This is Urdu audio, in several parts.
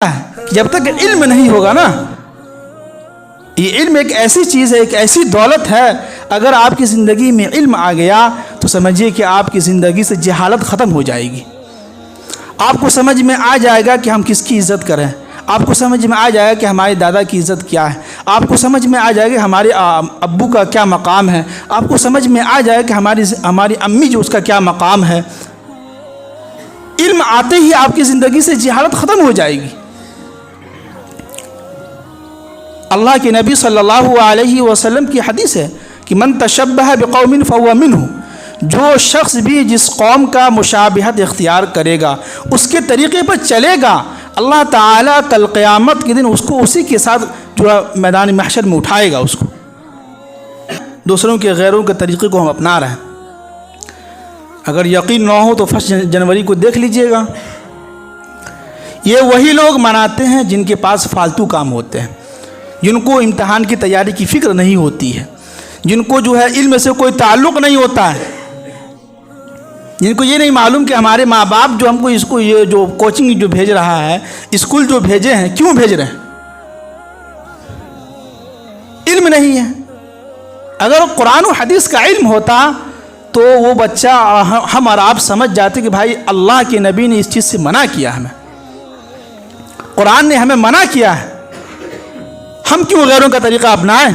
جب تک علم نہیں ہوگا نا، یہ علم ایک ایسی چیز ہے، ایک ایسی دولت ہے، اگر آپ کی زندگی میں علم آ گیا تو سمجھیے کہ آپ کی زندگی سے جہالت ختم ہو جائے گی۔ آپ کو سمجھ میں آ جائے گا کہ ہم کس کی عزت کریں، آپ کو سمجھ میں آ جائے گا کہ ہمارے دادا کی عزت کیا ہے، آپ کو سمجھ میں آ جائے گا کہ ہمارے ابو کا کیا مقام ہے، آپ کو سمجھ میں آ جائے گا کہ ہماری امی جو اس کا کیا مقام ہے۔ علم آتے ہی آپ کی زندگی سے جہالت ختم ہو جائے گی۔ اللہ کے نبی صلی اللہ علیہ وسلم کی حدیث ہے کہ من تشبہ بقوم فہو منہ، جو شخص بھی جس قوم کا مشابہت اختیار کرے گا، اس کے طریقے پر چلے گا، اللہ تعالیٰ کل قیامت کے دن اس کو اسی کے ساتھ جو میدان محشر میں اٹھائے گا۔ اس کو دوسروں کے غیروں کے طریقے کو ہم اپنا رہے ہیں۔ اگر یقین نہ ہو تو 1 جنوری کو دیکھ لیجئے گا، یہ وہی لوگ مناتے ہیں جن کے پاس فالتو کام ہوتے ہیں، جن کو امتحان کی تیاری کی فکر نہیں ہوتی ہے، جن کو جو ہے علم سے کوئی تعلق نہیں ہوتا ہے، جن کو یہ نہیں معلوم کہ ہمارے ماں باپ جو ہم کو اس کو یہ جو کوچنگ جو بھیج رہا ہے، اسکول جو بھیجے ہیں، کیوں بھیج رہے ہیں؟ علم نہیں ہے۔ اگر قرآن و حدیث کا علم ہوتا تو وہ بچہ ہم اور آپ سمجھ جاتے کہ بھائی اللہ کے نبی نے اس چیز سے منع کیا، ہمیں قرآن نے ہمیں منع کیا ہے، ہم کیوں غیروں کا طریقہ اپنائیں؟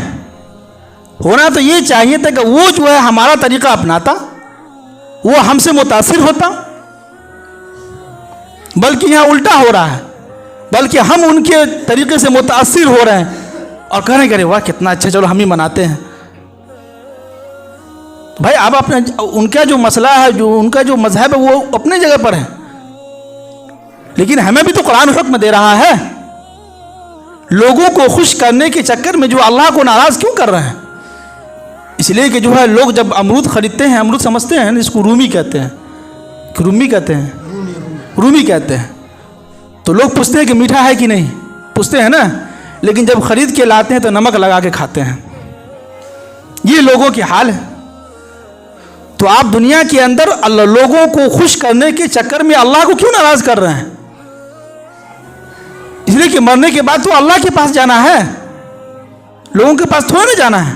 ہونا تو یہ چاہیے تھا کہ وہ جو ہے ہمارا طریقہ اپناتا، وہ ہم سے متاثر ہوتا، بلکہ یہاں الٹا ہو رہا ہے، بلکہ ہم ان کے طریقے سے متاثر ہو رہے ہیں اور کہہ رہے ہیں واہ کتنا اچھا، چلو ہم ہی مناتے ہیں۔ بھائی آپ اپنے ان کا جو مسئلہ ہے، جو ان کا جو مذہب ہے، وہ اپنے جگہ پر ہے، لیکن ہمیں بھی تو قرآن حکم دے رہا ہے۔ لوگوں کو خوش کرنے کے چکر میں جو اللہ کو ناراض کیوں کر رہے ہیں؟ اس لیے کہ جو ہے لوگ جب امرود خریدتے ہیں، امرود سمجھتے ہیں اس کو رومی کہتے ہیں، رومی کہتے ہیں، رومی کہتے ہیں، تو لوگ پوچھتے ہیں کہ میٹھا ہے کہ نہیں، پوچھتے ہیں نا، لیکن جب خرید کے لاتے ہیں تو نمک لگا کے کھاتے ہیں۔ یہ لوگوں کی حال ہے۔ تو آپ دنیا کے اندر لوگوں کو خوش کرنے کے چکر میں اللہ کو کیوں ناراض کر رہے ہیں؟ اس لیے کہ مرنے کے بعد تو اللہ کے پاس جانا ہے، لوگوں کے پاس تھوڑا نہ جانا ہے۔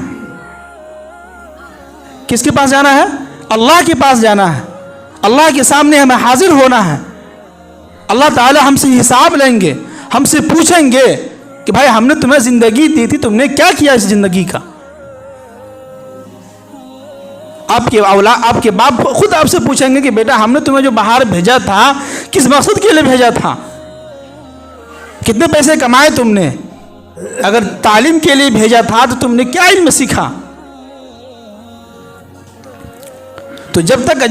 کس کے پاس جانا ہے؟ اللہ کے پاس جانا ہے، اللہ کے سامنے ہمیں حاضر ہونا ہے۔ اللہ تعالی ہم سے حساب لیں گے، ہم سے پوچھیں گے کہ بھائی ہم نے تمہیں زندگی دی تھی، تم نے کیا کیا اس زندگی کا؟ آپ کے باپ خود آپ سے پوچھیں گے کہ بیٹا ہم نے تمہیں جو باہر بھیجا تھا کس مقصد کے لیے بھیجا تھا؟ کتنے پیسے کمائے تم نے؟ اگر تعلیم کے لیے بھیجا تھا تو تم نے کیا علم سیکھا؟ تو جب تک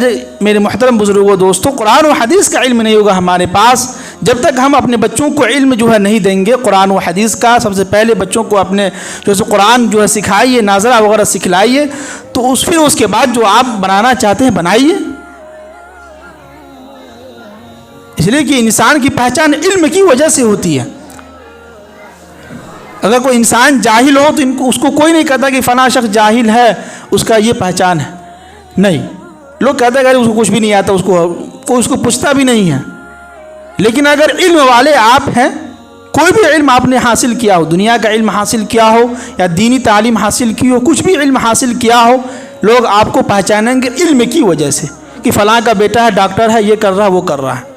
میرے محترم بزرگوں دوستوں قرآن و حدیث کا علم نہیں ہوگا ہمارے پاس، جب تک ہم اپنے بچوں کو علم جو ہے نہیں دیں گے قرآن و حدیث کا، سب سے پہلے بچوں کو اپنے جو ہے قرآن جو ہے سکھائیے، ناظرہ وغیرہ سکھلائیے، تو پھر اس کے بعد جو آپ بنانا چاہتے ہیں بنائیے۔ اس لیے کہ انسان کی پہچان علم کی وجہ سے ہوتی ہے۔ اگر کوئی انسان جاہل ہو تو اس کو کوئی نہیں کہتا کہ فلاں شخص جاہل ہے، اس کا یہ پہچان ہے، نہیں، لوگ کہتے ہیں کہ اس کو کچھ بھی نہیں آتا، کوئی اس کو پوچھتا بھی نہیں ہے۔ لیکن اگر علم والے آپ ہیں، کوئی بھی علم آپ نے حاصل کیا ہو، دنیا کا علم حاصل کیا ہو یا دینی تعلیم حاصل کی ہو، کچھ بھی علم حاصل کیا ہو، لوگ آپ کو پہچانیں گے علم کی وجہ سے کہ فلاں کا بیٹا ہے، ڈاکٹر ہے، یہ کر رہا ہے، وہ کر رہا ہے۔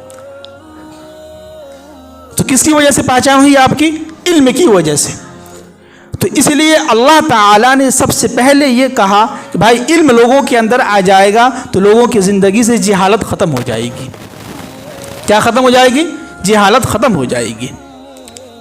تو کس کی وجہ سے پہچان ہوئی آپ کی؟ علم کی وجہ سے۔ تو اس لیے اللہ تعالیٰ نے سب سے پہلے یہ کہا کہ بھائی علم لوگوں کے اندر آ جائے گا تو لوگوں کی زندگی سے جہالت ختم ہو جائے گی۔ کیا ختم ہو جائے گی؟ جہالت ختم ہو جائے گی۔